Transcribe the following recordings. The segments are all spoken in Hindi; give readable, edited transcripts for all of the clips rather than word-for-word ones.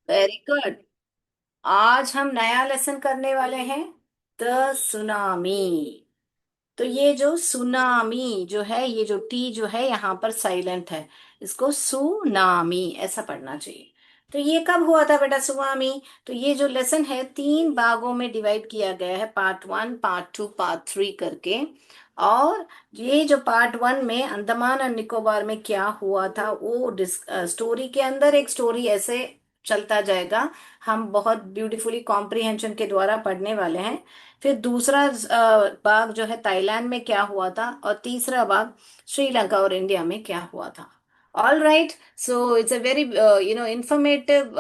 Very good. आज हम नया लेसन करने वाले हैं, द सुनामी। तो ये जो सुनामी जो है, ये जो टी जो है यहाँ पर साइलेंट है, इसको सुनामी ऐसा पढ़ना चाहिए। तो ये कब हुआ था बेटा सुनामी? तो ये जो लेसन है तीन भागों में डिवाइड किया गया है, part one, part two, part three करके। और ये जो पार्ट वन में अंडमान और निकोबार में क्या हुआ था वो स्टोरी के अंदर एक स्टोरी ऐसे चलता जाएगा। हम बहुत ब्यूटीफुली कॉम्प्रिहेंशन के द्वारा पढ़ने वाले हैं। फिर दूसरा भाग जो है ताइलैंड में क्या हुआ था, और तीसरा भाग श्रीलंका और इंडिया में क्या हुआ था। All right. So it's a very informative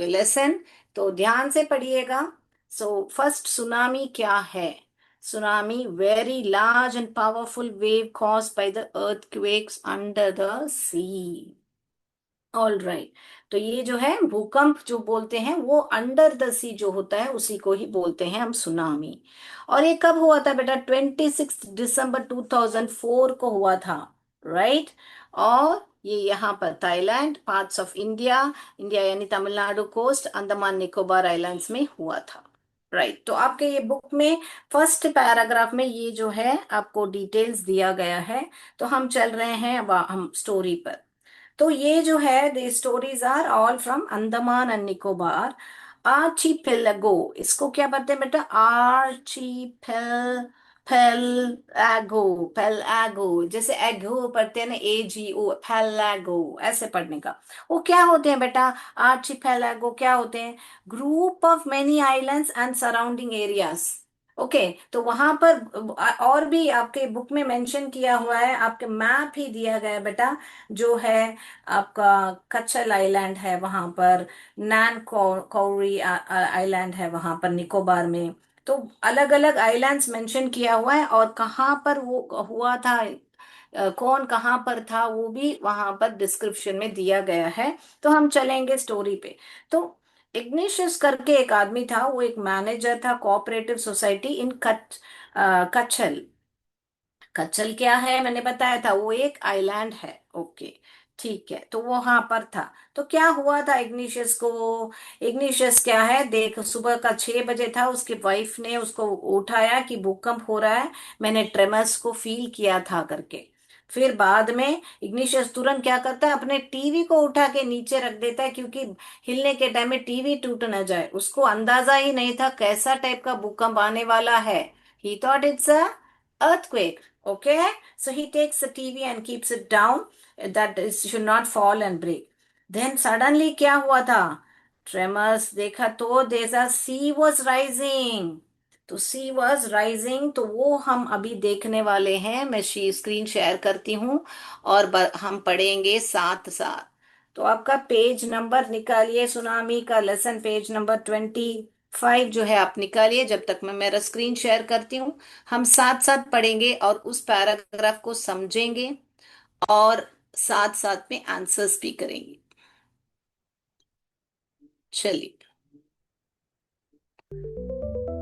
lesson. तो ध्यान से पढ़िएगा। सो फर्स्ट, सुनामी क्या है? Tsunami, very large and powerful wave caused by the earthquakes under the sea. All right. तो ये जो है भूकंप जो बोलते हैं वो अंडर द सी जो होता है उसी को ही बोलते हैं हम सुनामी। और ये कब हुआ था बेटा? 26 दिसंबर 2004 को हुआ था। राइट। और ये यहाँ पर Thailand, parts of India, India यानी तमिलनाडु कोस्ट, अंडमान निकोबार आइलैंड्स में हुआ था। राइट। तो आपके ये बुक में फर्स्ट पैराग्राफ में ये जो है आपको डिटेल्स दिया गया है। तो हम चल रहे हैं अब हम स्टोरी पर। तो ये जो है the stories are all from Andaman and Nicobar archipelago. इसको क्या पढ़ते हैं बेटा? आर्चीपेल पेलागो। पेलागो जैसे एगो पढ़ते हैं ना, AGO, पेलागो ऐसे पढ़ने का। वो क्या होते हैं बेटा? आर्चीपेलागो क्या होते हैं? Group of many islands and surrounding areas. Okay. तो वहां पर और भी आपके बुक में मेंशन किया हुआ है, आपके मैप ही दिया गया है बेटा। जो है आपका कच्छल आइलैंड है वहां पर, नैन कौरी आइलैंड है वहां पर निकोबार में। तो अलग अलग आइलैंड्स मेंशन किया हुआ है, और कहाँ पर वो हुआ था, कौन कहाँ पर था वो भी वहां पर डिस्क्रिप्शन में दिया गया है। तो हम चलेंगे स्टोरी पे। तो इग्निशियस करके एक आदमी था, वो एक मैनेजर था कोऑपरेटिव सोसाइटी इन कच्छल। कच्छल क्या है मैंने बताया था, वो एक आइलैंड है। ओके। ठीक है। तो वो वहां पर था। तो क्या हुआ था इग्निशियस को? इग्निशियस क्या है, देख सुबह का 6 बजे था, उसकी वाइफ ने उसको उठाया कि भूकंप हो रहा है, मैंने ट्रेमर्स को फील किया था करके। फिर बाद में इग्निशियस तुरंत क्या करता है, अपने टीवी को उठा के नीचे रख देता है, क्योंकि हिलने के टाइम में टीवी टूट न जाए। उसको अंदाजा ही नहीं था कैसा टाइप का भूकंप आने वाला है। ही thought it's a earthquake. Okay. So he takes the TV and keeps it down, that it should not fall and break. Then suddenly क्या हुआ था? ट्रेमर्स देखा तो there's a sea was rising. तो सी वॉज राइजिंग, तो वो हम अभी देखने वाले हैं। मैं स्क्रीन शेयर करती हूँ, और हम पढ़ेंगे साथ साथ। तो आपका पेज नंबर निकालिए, सुनामी का लेसन पेज नंबर 25 जो है आप निकालिए, जब तक मैं मेरा स्क्रीन शेयर करती हूँ। हम साथ साथ पढ़ेंगे और उस पैराग्राफ को समझेंगे, और साथ साथ में आंसर्स भी करेंगे। चलिए।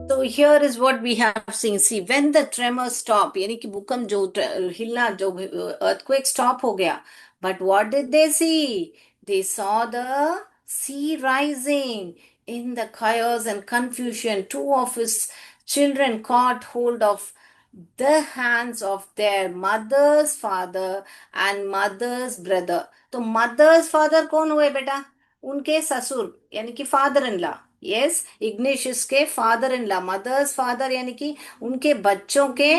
तो here is what we have seen. See when the tremor stop, यानी कि भूकंप जो हिलना, जो अर्थक्वेक स्टॉप हो गया। But what did they see? They saw the sea rising. In the chaos and confusion, two of his children caught hold of the hands of their mother's father and mother's brother. तो mother's father कौन हुए बेटा? उनके ससुर, यानी कि father in law. Yes, Ignatius के father in law, mother's father यानी कि उनके बच्चों के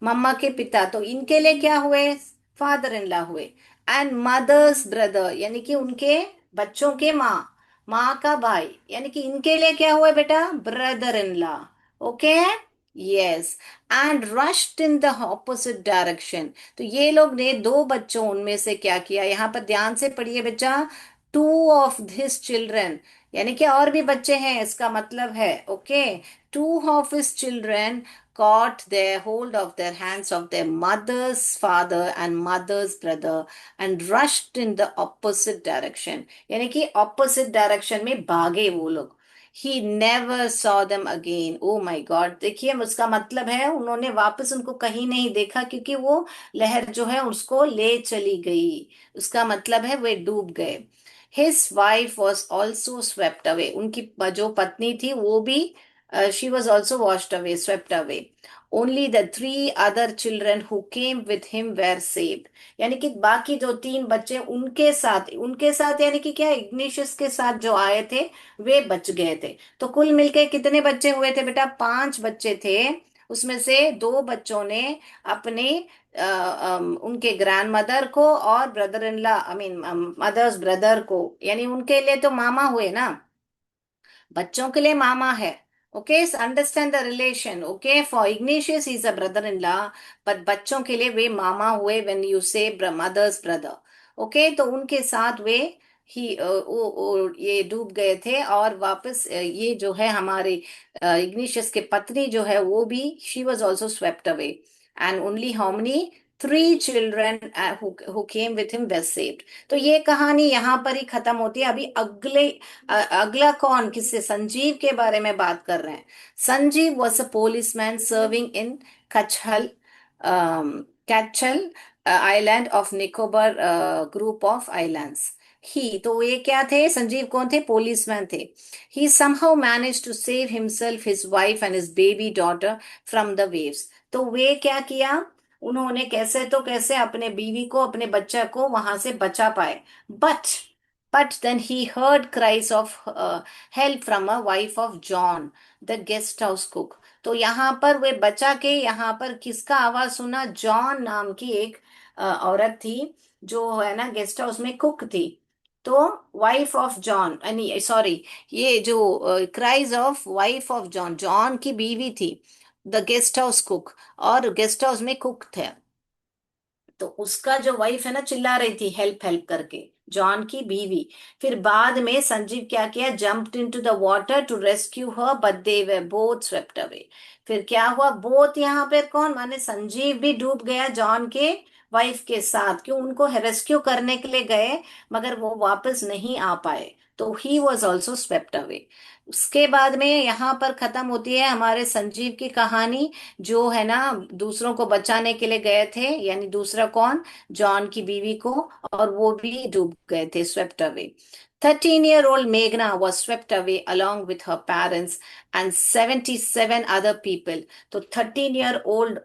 मम्मा के पिता। तो इनके लिए क्या हुए? फादर इन लॉ हुए। एंड मदर्स ब्रदर यानी कि उनके बच्चों के माँ, माँ का भाई, यानी कि इनके लिए क्या हुआ बेटा? Brother in law. Okay. Yes. And rushed in the opposite direction. तो ये लोग ने, दो बच्चों उनमें से क्या किया, यहाँ पर ध्यान से पढ़िए बच्चा। टू ऑफ हिज चिल्ड्रन, यानी कि और भी बच्चे हैं इसका मतलब है। Okay. To of his children caught their hold of their hands of their mother's father and mother's brother and rushed in the opposite direction, यानी कि opposite direction में भागे वो लोग। He never saw them again. Oh my God, देखिए उसका मतलब है उन्होंने वापस उनको कहीं नहीं देखा, क्योंकि वो लहर जो है उसको ले चली गई। उसका मतलब है वे डूब गए। His wife was also swept away, उनकी जो पत्नी थी वो भी, she was also washed away, swept away. Only the three other children who came with him were saved, यानी कि बाकी जो तीन बच्चे उनके साथ यानी कि क्या, इग्निशियस के साथ जो आए थे वे बच गए थे। तो कुल मिलके कितने बच्चे हुए थे बेटा? 5 बच्चे थे। उसमें से दो बच्चों ने अपने उनके ग्रैंड मदर को और brother in law, I mean mother's brother को, यानी उनके लिए तो मामा हुए ना, बच्चों के लिए मामा है। Okay, understand the relation. Okay, for igneous is a brother in law, पर बच्चों के लिए वे मामा हुए व्हेन यू से मदर्स ब्रदर। ओके, तो उनके साथ वे ही ये डूब गए थे, और वापस ये जो है हमारे इग्निशियस के पत्नी जो है वो भी, she was also swept away, and only how many, 3 children who came with him they saved. तो ये कहानी यहाँ पर ही खत्म होती है। अभी अगला कौन, किससे, संजीव के बारे में बात कर रहे हैं। Sanjeev was a policeman serving in Katchal, Katchal island of Nicobar group of islands. ही, तो ये क्या थे, संजीव कौन थे? पुलिसमैन थे। ही somehow managed to save himself, his wife and his baby daughter from the waves। तो वे क्या किया, उन्होंने कैसे तो कैसे अपने बीवी को, अपने बच्चा को वहां से बचा पाए। But then he heard cries of help from a wife of John, the guest house cook। तो यहाँ पर वे बचा के, यहाँ पर किसका आवाज सुना? जॉन नाम की एक औरत थी, जो है ना गेस्ट हाउस में कुक थी। तो वाइफ ऑफ जॉन, नहीं सॉरी, ये जो cries of wife of John, John की बीवी थी, द गेस्ट हाउस कुक, और गेस्ट हाउस में कुक थे। तो उसका जो वाइफ है ना, चिल्ला रही थी हेल्प हेल्प करके, जॉन की बीवी। फिर बाद में संजीव क्या किया, jumped into the water to rescue her, but they were both swept away. फिर क्या हुआ, बोथ यहाँ पे कौन, माने संजीव भी डूब गया जॉन के वाइफ के साथ। क्यों? उनको रेस्क्यू करने के लिए गए, मगर वो वापस नहीं आ पाए, तो he was also swept away. उसके बाद में यहाँ पर खत्म होती है हमारे संजीव की कहानी, जो है ना दूसरों को बचाने के लिए गए थे, यानी दूसरा कौन, जॉन की बीवी को, और वो भी डूब गए थे, swept away. 13-year-old Meghna was swept away along with her parents and 77 other people। तो 13-year-old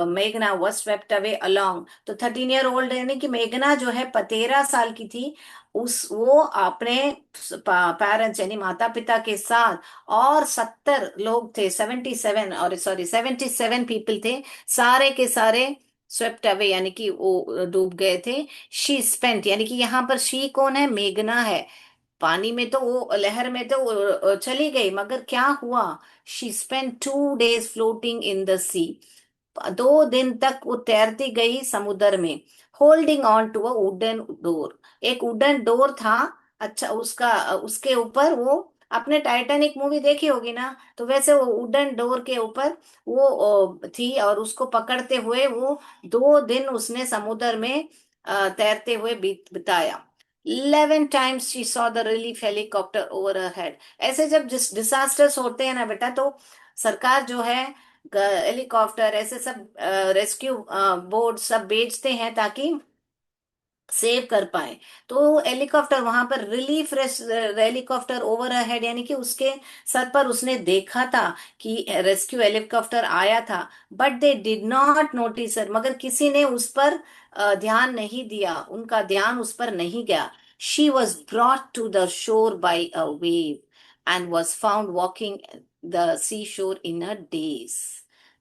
मेघना was swept away along। तो 13-year-old यानी कि मेघना जो है 13 साल की थी, उस वो अपने पेरेंट्स यानी माता पिता के साथ, और 70 लोग थे, 77, और सॉरी 77 पीपल थे, सारे के सारे स्वेप्ट अवे यानी कि वो डूब गए थे। शी स्पेंट, यानी कि यहाँ पर शी कौन है, मेघना है। पानी में तो वो, लहर में तो वो चली गई, मगर क्या हुआ, she spent 2 days floating in the sea. 2 दिन तक वो तैरती गई समुद्र में, holding on to a wooden door. एक वुडन डोर था, अच्छा उसका, उसके ऊपर वो, आपने टाइटैनिक मूवी देखी होगी ना, तो वैसे वो वुडन डोर के ऊपर वो थी, और उसको पकड़ते हुए वो 2 दिन उसने समुद्र में तैरते हुए बिताया। 11 times she saw the relief helicopter over her head। ऐसे जब जिस डिसास्टर्स होते हैं ना बेटा, तो सरकार जो है हेलीकॉप्टर ऐसे सब रेस्क्यू बोट सब भेजते हैं, ताकि सेव कर पाए। तो हेलीकॉप्टर वहां पर रिलीफ हेलीकॉप्टर ओवर हेड, यानी कि उसके सर पर उसने देखा था कि रेस्क्यू हेलीकॉप्टर आया था, but they did not notice, मगर किसी ने उस पर ध्यान नहीं दिया, उनका ध्यान उस पर नहीं गया। She was brought to the shore by a wave and was found walking the sea shore in a days.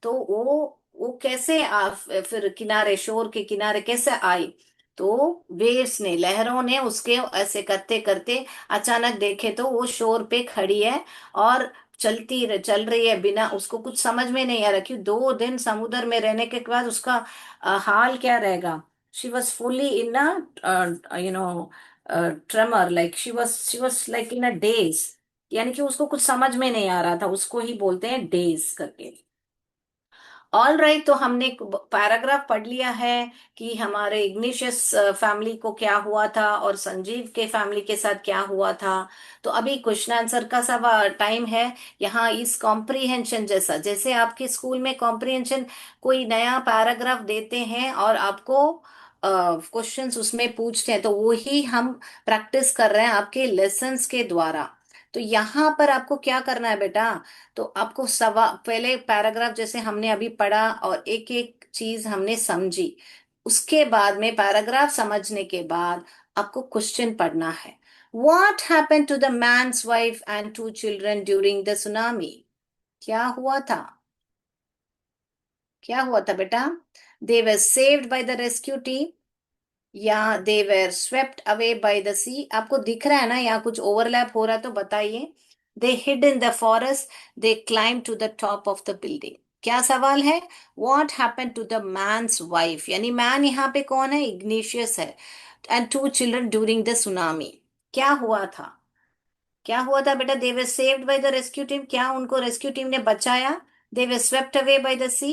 तो वो कैसे फिर किनारे, शोर के किनारे कैसे आई? तो वेव्स ने, लहरों ने उसके ऐसे करते करते अचानक देखे तो वो शोर पे खड़ी है, और चल रही है, बिना उसको कुछ समझ में नहीं आ रहा कि 2 दिन समुद्र में रहने के बाद उसका हाल क्या रहेगा। She was fully in a you know tremor, like she was like in a days, यानी कि उसको कुछ समझ में नहीं आ रहा था, उसको ही बोलते हैं डेज करके। ऑल राइट, तो हमने पैराग्राफ पढ़ लिया है कि हमारे इग्निशियस फैमिली को क्या हुआ था, और संजीव के फैमिली के साथ क्या हुआ था। तो अभी क्वेश्चन आंसर का सब टाइम है। यहाँ इस कॉम्प्रिहेंशन जैसा, जैसे आपके स्कूल में कॉम्प्रिहेंशन कोई नया पैराग्राफ देते हैं, और आपको क्वेश्चंस उसमें पूछते हैं, तो वो ही हम प्रैक्टिस कर रहे हैं आपके लेसन्स के द्वारा। तो यहाँ पर आपको क्या करना है बेटा, तो आपको सवा पहले पैराग्राफ जैसे हमने अभी पढ़ा और एक एक चीज हमने समझी, उसके बाद में पैराग्राफ समझने के बाद आपको क्वेश्चन पढ़ना है। What happened to the man's wife and two children during the tsunami? क्या हुआ था? क्या हुआ था बेटा? They were saved by the rescue team या they were swept away by the sea? आपको दिख रहा है ना, यहाँ कुछ ओवरलैप हो रहा है तो बताइए। They hid in the forest, they climbed to the top of the building. क्या सवाल है? What happened to the man's wife? यानी मैन यहाँ पे कौन है? इग्निशियस है। And two children during the tsunami. क्या हुआ था? क्या हुआ था बेटा? They were saved by the rescue team, क्या उनको रेस्क्यू टीम ने बचाया? They were swept away by the sea,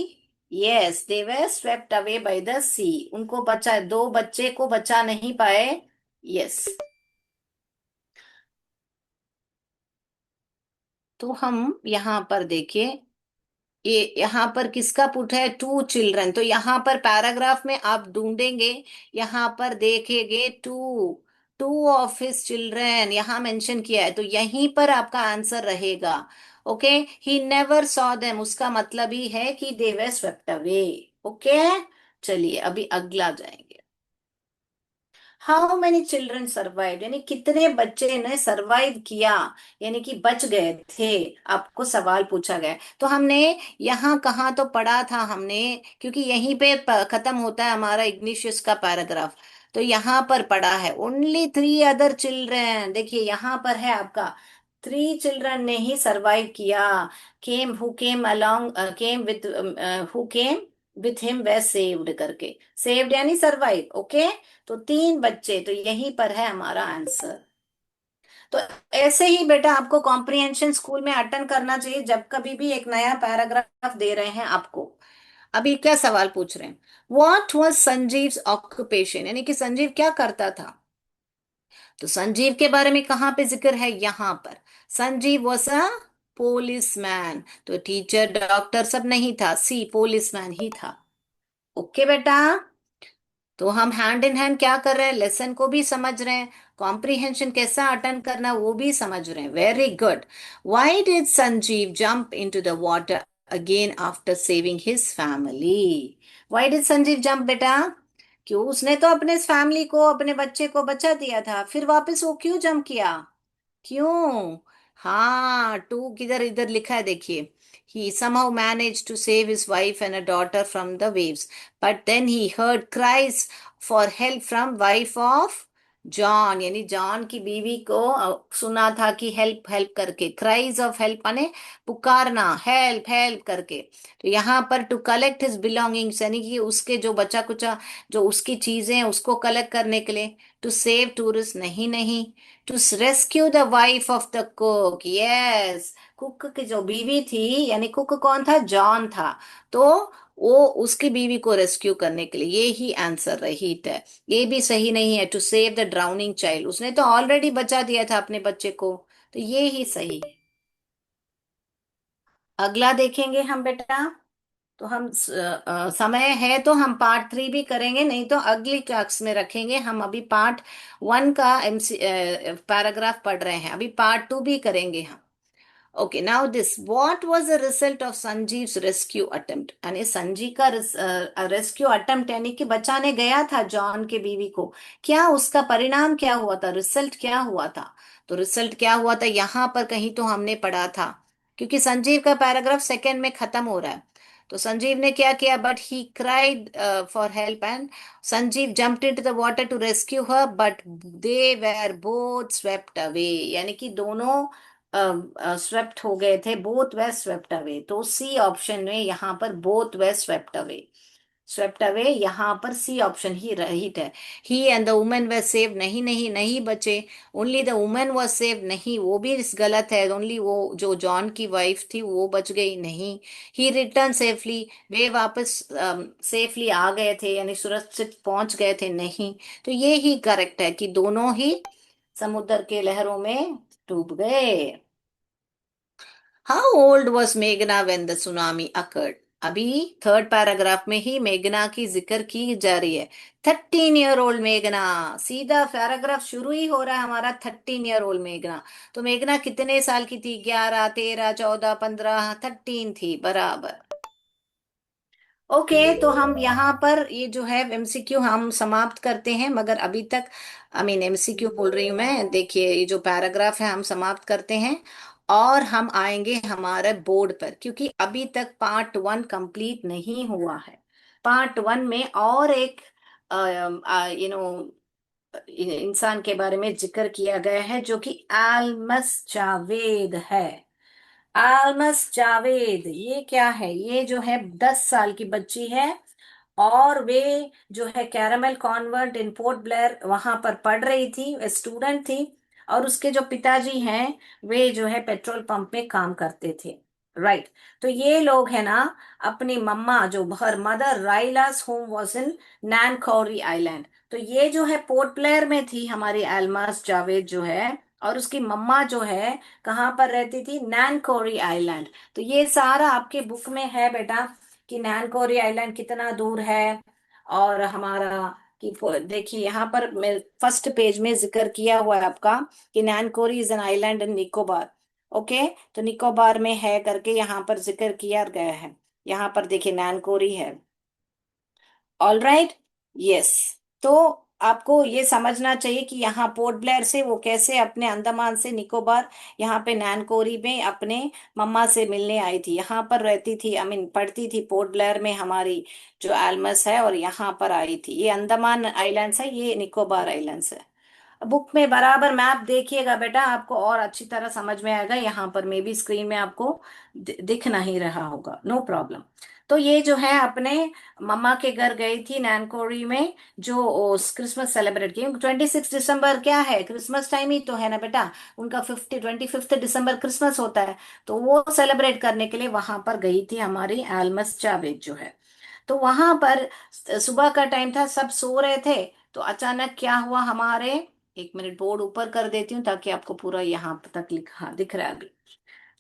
yes they were swept away by the sea, उनको बचा, दो बच्चे को बचा नहीं पाए। यस, तो हम यहाँ पर देखिए, ये यहाँ पर किसका पुट है? Two children. तो यहाँ पर पैराग्राफ में आप ढूंढेंगे, यहाँ पर देखेंगे two, two of his children यहाँ मेंशन किया है, तो यहीं पर आपका आंसर रहेगा। Okay, he never saw them, उसका मतलब ही है कि they were swept away. Okay, चलिए अभी अगला जाएंगे। हाउ मेनी चिल्ड्रन सर्वाइव, यानी कितने बच्चे ने सर्वाइव किया, यानी कि बच गए थे, आपको सवाल पूछा गया है। तो हमने यहाँ कहाँ तो पढ़ा था हमने, क्योंकि यहीं पे खत्म होता है हमारा इग्निशियस का पैराग्राफ, तो यहाँ पर पढ़ा है ओनली थ्री अदर चिल्ड्रन। देखिए यहाँ पर है आपका, थ्री चिल्ड्रन ने ही सरवाइव किया। Came who came along, came with, who came with him they saved करके, सेव्ड यानी सरवाइव। ओके, तो तीन बच्चे, तो यहीं पर है हमारा आंसर। तो ऐसे ही बेटा आपको कॉम्प्रिहेंशन स्कूल में अटेंड करना चाहिए, जब कभी भी एक नया पैराग्राफ दे रहे हैं आपको। अभी क्या सवाल पूछ रहे हैं? व्हाट वाज संजीव ऑक्यूपेशन, यानी कि संजीव क्या करता था? तो संजीव के बारे में कहाँ पे जिक्र है? यहाँ पर संजीव वॉज अ पुलिसमैन, तो टीचर डॉक्टर सब नहीं था, सी पुलिसमैन ही था। ओके बेटा, तो हम हैंड इन हैंड क्या कर रहे हैं? लेसन को भी समझ रहे हैं, कॉम्प्रिहेंशन कैसा अटेंड करना वो भी समझ रहे हैं। Very good. Why did Sanjeev jump into the water again after saving his family? Why did Sanjeev jump बेटा? क्यों? उसने तो अपने फैमिली को, अपने बच्चे को बचा दिया था, फिर वापस वो क्यों जंप किया? क्यों? हाँ, टू किधर इधर लिखा है देखिए। He somehow managed to save his wife and a daughter from the waves, but then he heard cries for help from wife of John, यानी जॉन की बीवी को सुना था कि हेल्प हेल्प करके, क्राइज ऑफ हेल्प माने पुकारना, हेल्प हेल्प करके। तो यहाँ पर टू कलेक्ट हिज बिलोंगिंग्स, यानी कि उसके जो बचा कुचा जो उसकी चीजें हैं उसको कलेक्ट करने के लिए। टू सेव टूरिस्ट, नहीं नहीं। To rescue the wife of the cook, yes, cook की जो बीवी थी, यानी कुक कौन था? जॉन था। तो वो उसकी बीवी को रेस्क्यू करने के लिए, ये ही आंसर रही है। ये भी सही नहीं है, to save the drowning child, उसने तो ऑलरेडी बचा दिया था अपने बच्चे को, तो ये ही सही है। अगला देखेंगे हम बेटा, तो हम समय है तो हम पार्ट 3 भी करेंगे, नहीं तो अगली क्लास में रखेंगे। हम अभी पार्ट 1 का एमसी पैराग्राफ पढ़ रहे हैं, अभी पार्ट 2 भी करेंगे हम। Okay, now this, what was the result of Sanjeev's rescue attempt, यानी संजीव का रेस्क्यू अटेम्प्ट, यानी कि बचाने गया था जॉन के बीवी को, क्या उसका परिणाम क्या हुआ था? रिजल्ट क्या हुआ था? तो रिजल्ट क्या हुआ था यहाँ पर कहीं तो हमने पढ़ा था, क्योंकि संजीव का पैराग्राफ सेकंड में खत्म हो रहा है। तो संजीव ने क्या किया? But he cried for help and Sanjeev jumped into the water to rescue her, but they were both swept away, यानी कि दोनों स्वेप्ट हो गए थे, बोथ वे स्वेप्ट अवे। तो सी ऑप्शन में यहाँ पर both they swept away, swept away यहाँ पर सी ऑप्शन ही रहित है। He and the women they save, नहीं नहीं नहीं बचे। Only the women was save, नहीं वो भी गलत है, ओनली वो जो जॉन की वाइफ थी वो बच गई, नहीं। ही रिटर्न सेफली, वे वापस सेफली आ गए थे, यानी सुरक्षित पहुंच गए थे, नहीं। तो ये ही करेक्ट है कि दोनों ही समुद्र के लहरों में डूब गए। How old was Meghna when the tsunami occurred? अभी थर्ड पैराग्राफ में ही मेघना की जिक्र की जा रही है। 13 ईयर ओल्ड मेघना। सीधा पैराग्राफ शुरू ही हो रहा है हमारा 13 ईयर ओल्ड मेघना। तो मेघना कितने साल की थी? 11, 13, 14, 15, 13 थी बराबर। ओके, तो हम यहाँ पर ये जो है एमसीक्यू हम समाप्त करते हैं, मगर अभी तक आई मीन एमसीक्यू बोल रही हूँ मैं, देखिए ये जो पैराग्राफ है हम समाप्त करते हैं। और हम आएंगे हमारे बोर्ड पर, क्योंकि अभी तक पार्ट 1 कंप्लीट नहीं हुआ है। पार्ट 1 में और एक इंसान के बारे में जिक्र किया गया है, जो कि आलमस जावेद है। आलमस जावेद ये क्या है? ये जो है 10 साल की बच्ची है। और वे जो है कैरामल कॉन्वेंट इन पोर्ट ब्लेयर वहां पर पढ़ रही थी, स्टूडेंट थी। और उसके जो पिताजी हैं वे जो है पेट्रोल पंप में काम करते थे। राइट। तो ये लोग है ना, अपनी मम्मा जो हर मदर राइलास home was in Nancowry island. तो ये जो है पोर्ट ब्लेयर में थी हमारी अल्मास जावेद जो है। और उसकी मम्मा जो है कहाँ पर रहती थी? नैनकोरी आइलैंड। तो ये सारा आपके बुक में है बेटा, कि नैनकोरी आइलैंड कितना दूर है। और हमारा कि देखिए यहाँ पर मैं फर्स्ट पेज में जिक्र किया हुआ है आपका, कि Nancowry is an island in Nicobar. Okay. तो निकोबार में है करके यहाँ पर जिक्र किया गया है। यहाँ पर देखिए नैनकोरी है। All right. यस। तो आपको ये समझना चाहिए कि यहाँ पोर्ट ब्लेयर से वो कैसे अपने अंडमान से निकोबार यहाँ पे नैनकोरी में अपने मम्मा से मिलने आई थी। यहाँ पर रहती थी, आई मीन पढ़ती थी पोर्ट ब्लेयर में हमारी जो एल्मस है, और यहाँ पर आई थि। ये अंडमान आइलैंड्स है, ये निकोबार आइलैंड्स है। बुक में बराबर मैप देखिएगा बेटा, आपको और अच्छी तरह समझ में आएगा। यहाँ पर मे भी स्क्रीन में आपको दिख नहीं रहा होगा, नो प्रॉब्लम। तो ये जो है अपने मम्मा के घर गई थी नैनकोरी में, जो क्रिसमस सेलिब्रेट की। 26 दिसंबर क्या है? क्रिसमस टाइम ही तो है ना बेटा। उनका 25 दिसंबर क्रिसमस होता है। तो वो सेलिब्रेट करने के लिए वहां पर गई थी हमारी एल्मस जावेद जो है। तो वहां पर सुबह का टाइम था, सब सो रहे थे। तो अचानक क्या हुआ हमारे, एक मिनट बोर्ड ऊपर कर देती हूँ ताकि आपको पूरा यहाँ तक लिखा दिख रहा है अभी।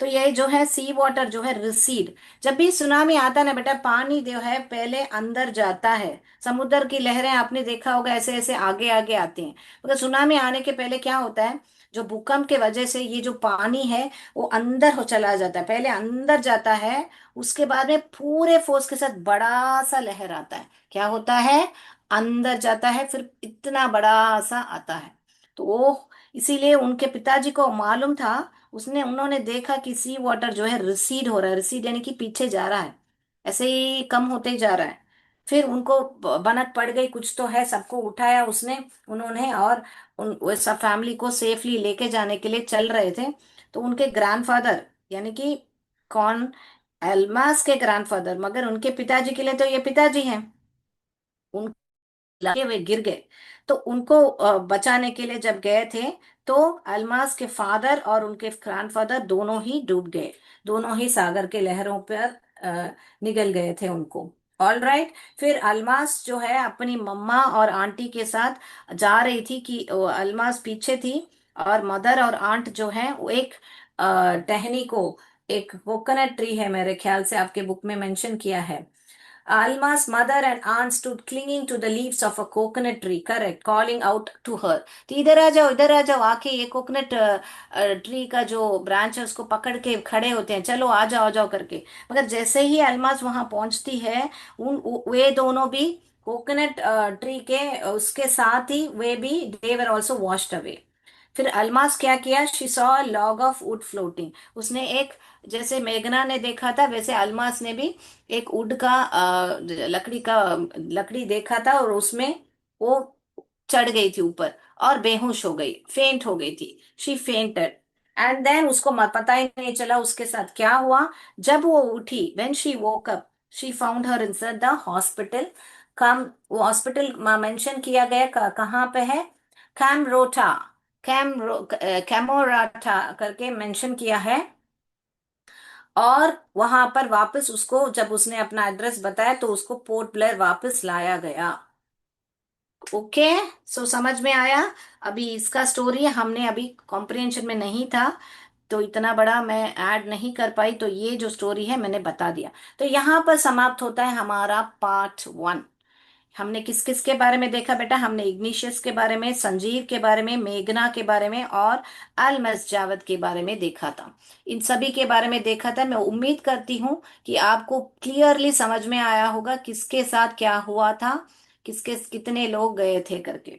तो ये जो है सी वाटर जो है रिसीड। जब भी सुनामी आता है ना बेटा, पानी जो है पहले अंदर जाता है। समुद्र की लहरें आपने देखा होगा ऐसे ऐसे आगे आगे आती हैं, मगर सुनामी आने के पहले क्या होता है, जो भूकंप के वजह से ये जो पानी है वो अंदर हो चला जाता है, पहले अंदर जाता है। उसके बाद में पूरे फोर्स के साथ बड़ा सा लहर आता है। क्या होता है? अंदर जाता है, फिर इतना बड़ा सा आता है। तो वो इसीलिए उनके पिताजी को मालूम था। उन्होंने देखा कि सी वाटर जो है रिसीड हो रहा है, रिसीड यानी कि पीछे जा रहा है, ऐसे ही कम होते ही जा रहा है। फिर उनको भनक पड़ गई, कुछ तो है, सबको उठाया उसने, उन्होंने। और वो सब फैमिली को सेफली लेके जाने के लिए चल रहे थे। तो उनके ग्रैंडफादर, यानी कि कौन? एल्मास के ग्रैंडफादर, मगर उनके पिताजी के लिए तो ये पिताजी हैं, लगे हुए गिर गए। तो उनको बचाने के लिए जब गए थे, तो अल्मास के फादर और उनके ग्रैंडफादर दोनों ही डूब गए। दोनों ही सागर के लहरों पर निगल गए थे उनको। All right. फिर अल्मास जो है अपनी मम्मा और आंटी के साथ जा रही थी, कि अल्मास पीछे थी। और मदर और आंट जो है वो एक टहनी को, एक कोकोनट ट्री है मेरे ख्याल से आपके बुक में मेंशन किया है। Alma's mother and aunt stood clinging to the leaves of a coconut tree, correct, calling out to her. तो इधर आ जाओ, इधर आ जाओ, आके ये कोकोनट ट्री का जो ब्रांच है उसको पकड़ के खड़े होते हैं, चलो आ जाओ करके। मगर जैसे ही अलमास वहां पहुंचती है, वे दोनों भी कोकोनट ट्री के उसके साथ ही वे भी दे वर ऑल्सो वॉश्ड अवे। फिर अलमास क्या किया? She saw log of would floating. उसने एक, जैसे मेघना ने देखा था वैसे अलमास ने भी एक वुड का लकड़ी का लकड़ी देखा था, और उसमें वो चढ़ गई थी ऊपर, और बेहोश हो गई, फेंट हो गई थी। She fainted. एंड देन उसको पता ही नहीं चला उसके साथ क्या हुआ। जब वो उठी, when she woke up, she found her inside the hospital. कम, वो हॉस्पिटल मेंशन किया गया कहाँ पे है? कैमरोटा। कैमोराटा करके मेंशन किया है। और वहां पर वापस उसको, जब उसने अपना एड्रेस बताया, तो उसको पोर्ट ब्लेयर वापस लाया गया। ओके। सो समझ में आया? अभी इसका स्टोरी हमने अभी कॉम्प्रिहेंशन में नहीं था, तो इतना बड़ा मैं ऐड नहीं कर पाई, तो ये जो स्टोरी है मैंने बता दिया। तो यहाँ पर समाप्त होता है हमारा पार्ट 1। हमने किस किस के बारे में देखा बेटा? हमने इग्निशियस के बारे में, संजीव के बारे में, मेघना के बारे में और अलमस जावद के बारे में देखा था। इन सभी के बारे में देखा था। मैं उम्मीद करती हूँ कि आपको क्लियरली समझ में आया होगा किसके साथ क्या हुआ था, किसके कितने लोग गए थे करके।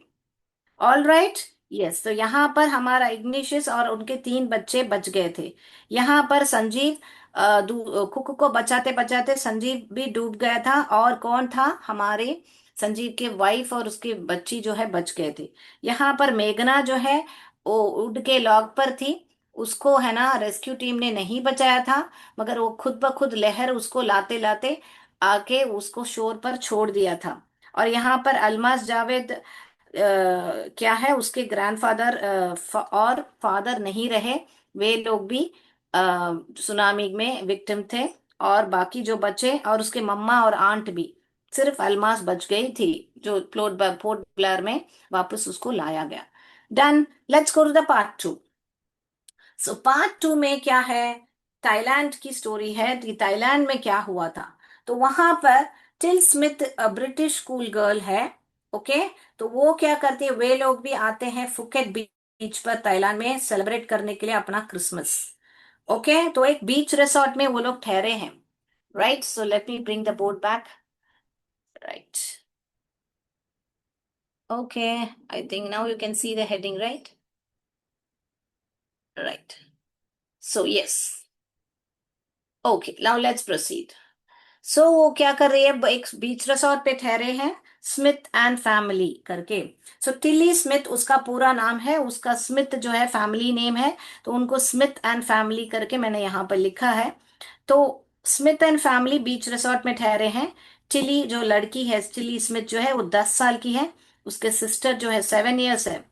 All right. यस, तो यहाँ पर हमारा इग्निशियस और उनके 3 बच्चे बच गए थे। यहाँ पर संजीव, कुक को बचाते बचाते संजीव भी डूब गया था। और कौन था? हमारे संजीव के वाइफ और उसकी बच्ची जो है बच गए थे। यहाँ पर मेघना जो है वो उड़ के लॉक पर थी। उसको है ना रेस्क्यू टीम ने नहीं बचाया था, मगर वो खुद ब खुद लहर उसको लाते लाते आके उसको शोर पर छोड़ दिया था। और यहाँ पर अलमास जावेद क्या है, उसके ग्रैंडफादर और फादर नहीं रहे। वे लोग भी सुनामी में विक्टिम थे। और बाकी जो बचे और उसके मम्मा और आंट भी, सिर्फ अलमास बच गई थी, जो पोर्ट ब्लेयर में वापस उसको लाया गया। Done. Let's go to the part 2। So part 2 में क्या है? थाईलैंड की स्टोरी है कि थाईलैंड में क्या हुआ था। तो वहां पर till Smith British school girl है। ओके। तो वो क्या करती है, वे लोग भी आते हैं फुकेट बीच पर थाईलैंड में सेलिब्रेट करने के लिए अपना क्रिसमस। ओके, तो एक बीच रिसोर्ट में वो लोग ठहरे हैं। Right, so let me bring the board back. Right. Okay, I think now you can see the heading, right? Right. So yes. Okay, now let's proceed. So वो क्या कर रही है, एक बीच रिसोर्ट पे ठहरे हैं, स्मिथ एंड फैमिली करके। सो टिली स्मिथ उसका पूरा नाम है, उसका स्मिथ जो है फैमिली नेम है, तो उनको स्मिथ एंड फैमिली करके मैंने यहाँ पर लिखा है। तो Smith and family beach resort में ठहरे हैं। टिली जो लड़की है, टिली स्मिथ जो है वो 10 साल की है। उसके सिस्टर जो है 7 इयर्स है।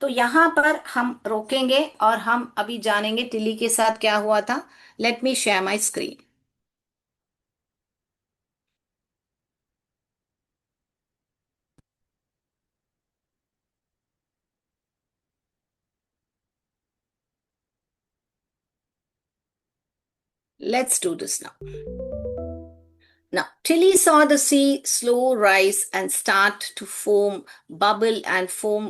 तो यहाँ पर हम रोकेंगे और हम अभी जानेंगे टिली के साथ क्या हुआ था। Let me share my screen. Let's do this now. Now, Tilly saw the sea slow rise and start to foam, bubble and foam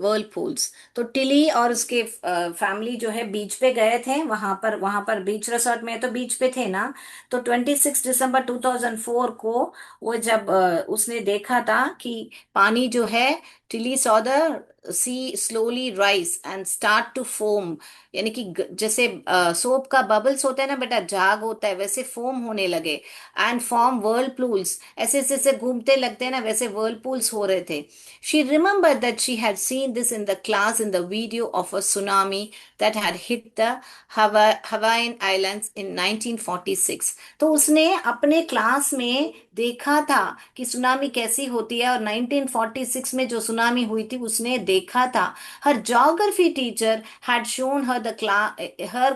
whirlpools. तो टिली और उसके फैमिली जो है बीच पे गए थे। वहां पर बीच रिसोर्ट में, तो बीच पे थे ना। तो 26 दिसंबर 2004 को वो जब उसने देखा था कि पानी जो है, Tilly saw the sea slowly rise and start to foam, यानी कि जैसे सोप का बबल्स होता है ना बेटा, जाग होता है, वैसे फोम होने लगे। एंड फॉर्म whirlpools, ऐसे जैसे घूमते लगते हैं ना, वैसे whirlpools हो रहे थे। She remembered that she had seen this in the class in the video of a tsunami that had hit the Hawaiian Islands in 1946। तो उसने अपने क्लास में देखा था कि सुनामी कैसी होती है, और 1946 में जो सुनामी हुई थी उसने देखा था। Her geography teacher had shown her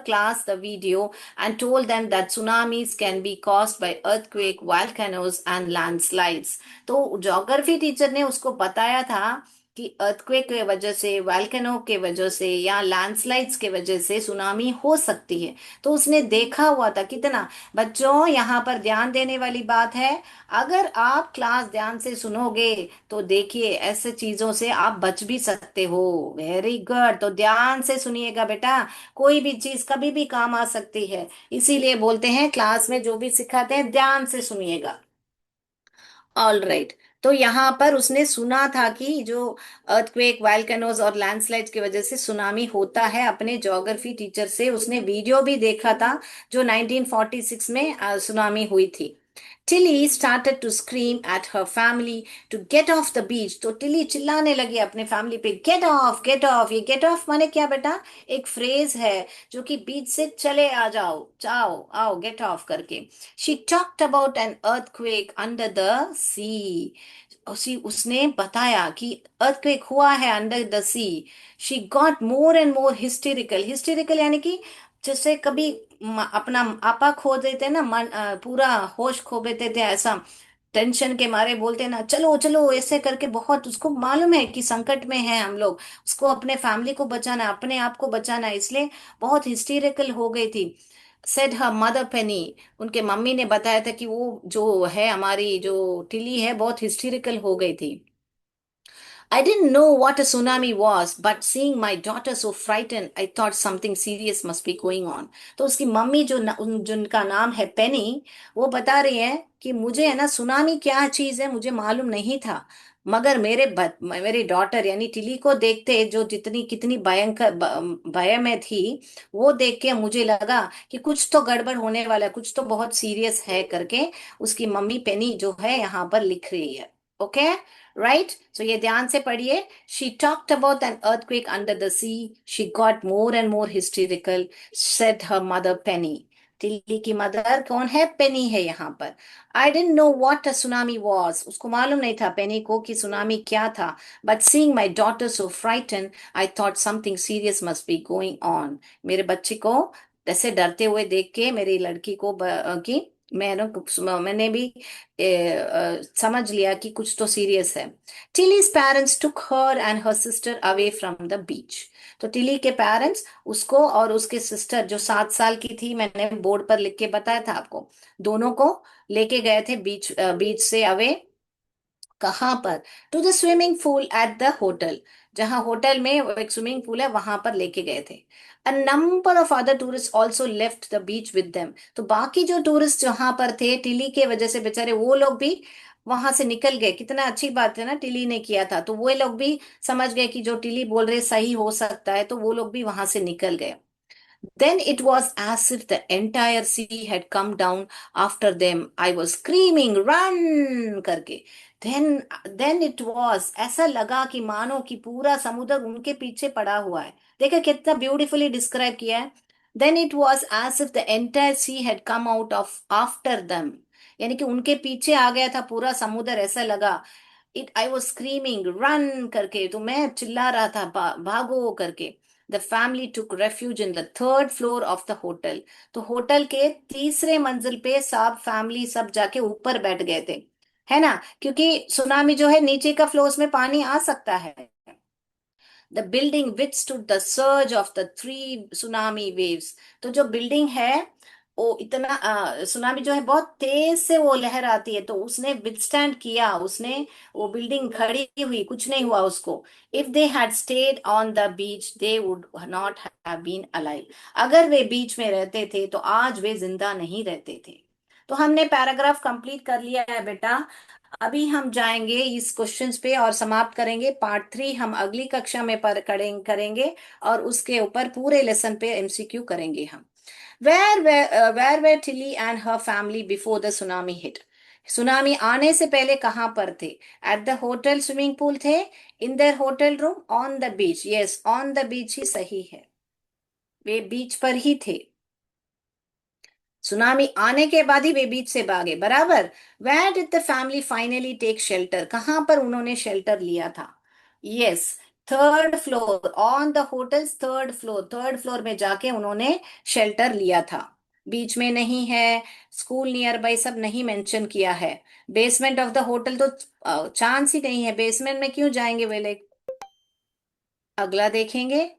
class the video and told them that tsunamis can be caused by earthquake, volcanoes and landslides। तो ज्योग्राफी टीचर ने उसको बताया था कि अर्थक्वेक के वजह से, वैल्केनो के वजह से या लैंडस्लाइड्स के वजह से सुनामी हो सकती है। तो उसने देखा हुआ था। कितना बच्चों, यहाँ पर ध्यान देने वाली बात है। अगर आप क्लास ध्यान से सुनोगे तो देखिए ऐसे चीजों से आप बच भी सकते हो। वेरी गुड, तो ध्यान से सुनिएगा बेटा। कोई भी चीज कभी भी काम आ सकती है, इसीलिए बोलते हैं क्लास में जो भी सिखाते हैं ध्यान से सुनिएगा। All right. तो यहाँ पर उसने सुना था कि जो अर्थक्वेक, वैल्केनोज और लैंडस्लाइड्स की वजह से सुनामी होता है। अपने ज्योग्राफी टीचर से उसने वीडियो भी देखा था जो 1946 में सुनामी हुई थी। Tilly started to scream at her family to get off the beach। तो टिली चिल्लाने लगी अपने फैमिली पे, गेट ऑफ गेट ऑफ। ये गेट ऑफ माने क्या बेटा? एक फ्रेज है जो कि बीच से चले आ जाओ, जाओ आओ, गेट ऑफ करके। She talked about an earthquake under the sea. उसने बताया कि अर्थक्वेक हुआ है under the sea. She got more and more hysterical. Hysterical यानी कि जैसे कभी अपना आपा खो देते हैं ना, मन पूरा होश खो देते थे ऐसा। टेंशन के मारे बोलते ना, चलो चलो ऐसे करके, बहुत उसको मालूम है कि संकट में है हम लोग, उसको अपने फैमिली को बचाना, अपने आप को बचाना है, इसलिए बहुत हिस्टेरिकल हो गई थी। सेड हर मदर पेनी, उनके मम्मी ने बताया था कि वो जो है हमारी जो टिली है बहुत हिस्टेरिकल हो गई थी। I didn't know what a tsunami was, but seeing my daughter so frightened, I thought something serious must be going on. तो उसकी मम्मी जिनका नाम है पेनी, वो बता रही है कि मुझे है ना सुनामी क्या चीज है मुझे मालूम नहीं था, मगर मेरी डॉटर यानी टिली को देखते जो जितनी कितनी भयंकर भय में थी, वो देख के मुझे लगा कि कुछ तो गड़बड़ होने वाला है, कुछ तो बहुत सीरियस है करके उसकी मम्मी पेनी जो है यहाँ पर लिख रही है। ओके, राइट, सो ये ध्यान से पढ़िए। She talked about an earthquake under the sea, she got more and more hysterical, said her mother Penny. Tilly की मदर कौन है? पेनी है यहाँ पर। I don't know what a tsunami was, उसको मालूम नहीं था पेनी को कि सुनामी क्या था। But seeing my daughter so frighten, I thought something serious must be going on. मेरे बच्चे को ऐसे डरते हुए देख के मेरी लड़की को कि मैंने भी समझ लिया कि कुछ तो सीरियस है। Tilly's parents took her and her sister away from the beach. तो टिली के पेरेंट्स उसको और उसके सिस्टर जो 7 साल की थी, मैंने बोर्ड पर लिख के बताया था आपको, दोनों को लेके गए थे बीच से अवे। कहाँ पर? To the swimming pool at the hotel, जहाँ होटल में एक स्विमिंग पूल है वहां पर लेके गए थे। A number of other tourist also left the beach with them, तो बाकी जो टूरिस्ट जहां पर थे टिली के वजह से बेचारे वो लोग भी वहां से निकल गए। कितना अच्छी बात है ना, टिली ने किया था तो वो लोग भी समझ गए कि जो टिली बोल रहे सही हो सकता है, तो वो लोग भी वहां से निकल गए। Then it was as if the entire sea had come down after them. I was screaming, run करके। Then it was, ऐसा लगा कि मानो कि पूरा समुद्र उनके पीछे पड़ा हुआ है। देखा कितना ब्यूटीफुली डिस्क्राइब किया है। Then it was as if the entire sea had come out of after them, यानी कि उनके पीछे आ गया था पूरा समुद्र, ऐसा लगा। आई वॉज स्क्रीमिंग रन करके, तो मैं चिल्ला रहा था भागो करके। The family took refuge in the third floor of the hotel, तो होटल के तीसरे मंजिल पे सब फैमिली सब जाके ऊपर बैठ गए थे, है ना, क्योंकि सुनामी जो है नीचे का फ्लोर्स में पानी आ सकता है। The building withstood the surge of the 3 tsunami waves, तो जो बिल्डिंग है वो इतना सुनामी जो है बहुत तेज से वो लहर आती है, तो उसने विथस्टैंड किया, उसने वो बिल्डिंग खड़ी हुई, कुछ नहीं हुआ उसको। If they had stayed on the beach they would not have been alive, अगर वे बीच में रहते थे तो आज वे जिंदा नहीं रहते थे। तो हमने पैराग्राफ कंप्लीट कर लिया है बेटा। अभी हम जाएंगे इस क्वेश्चंस पे और समाप्त करेंगे। पार्ट 3 हम अगली कक्षा में करेंगे और उसके ऊपर पूरे लेसन पे एमसीक्यू करेंगे हम। Where were Tilly and her family before the tsunami hit, tsunami आने से पहले कहाँ पर थे? At the hotel, swimming pool थे, in their hotel room, on the beach, yes on the beach ही सही है, वे बीच पर ही थे। सुनामी आने के बाद ही वे बीच से भागे, बराबर। Where did the family finally take shelter, कहां पर उन्होंने शेल्टर लिया था? Yes, third floor, on the hotel's third floor, third floor में जाके उन्होंने शेल्टर लिया था। बीच में नहीं है, स्कूल नियर बाई सब नहीं मेंशन किया है। बेसमेंट ऑफ द होटल तो चांस ही नहीं है, बेसमेंट में क्यों जाएंगे वे लोग? अगला देखेंगे।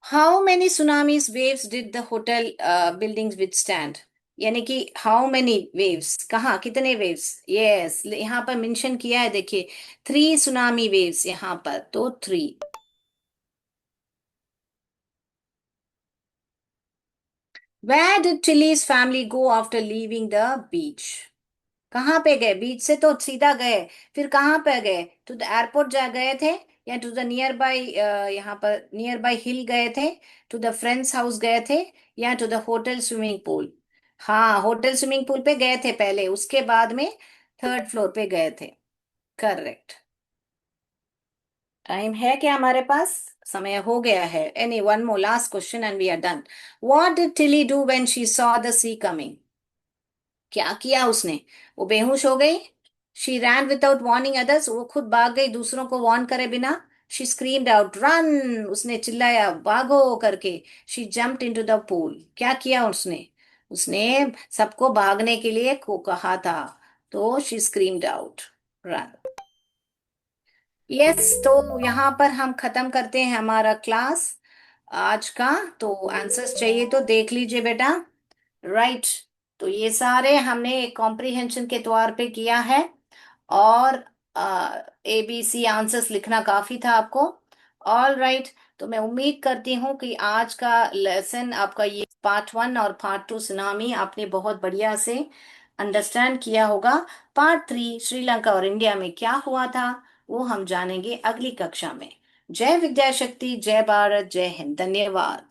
How many tsunamis waves did the hotel buildings withstand, यानी कि हाउ मेनी वेव्स, कहाँ कितने वेव्स? यस, यहाँ पर मेंशन किया है, देखिए 3 सुनामी वेव्स यहाँ पर, तो 3। Where did Tilly's family go after leaving the beach, कहाँ पे गए? बीच से तो सीधा गए, फिर कहाँ पे गए? टू द एयरपोर्ट जा गए थे, या टू द नियर बाय, यहाँ पर नियर बाय हिल गए थे, टू द फ्रेंड्स हाउस गए थे, या to the hotel swimming pool? हाँ, होटल स्विमिंग पूल पे गए थे पहले, उसके बाद में थर्ड फ्लोर पे गए थे। करेक्ट। टाइम है क्या हमारे पास? समय हो गया है। Any one more last question and we are done. What did Tilly do when she saw the sea coming, क्या किया उसने? वो बेहोश हो गई। She ran without warning others, वो खुद भाग गई दूसरों को वार्न करे बिना। शी स्क्रीम्ड आउट रन, उसने चिल्लाया भागो करके। She jumped into the pool, क्या किया उसने? उसने सबको भागने के लिए को कहा था, तो she screamed out, run. Yes, तो यहाँ पर हम खत्म करते हैं हमारा क्लास आज का। तो आंसर्स चाहिए तो देख लीजिए बेटा। राइट। तो ये सारे हमने कॉम्प्रिहेंशन के तौर पे किया है। और ABC आंसर्स लिखना काफी था आपको। All right. तो मैं उम्मीद करती हूँ कि आज का लेसन आपका ये पार्ट 1 और पार्ट 2 सुनामी आपने बहुत बढ़िया से अंडरस्टैंड किया होगा। पार्ट 3 श्रीलंका और इंडिया में क्या हुआ था वो हम जानेंगे अगली कक्षा में। जय विद्या शक्ति, जय भारत, जय हिंद, धन्यवाद।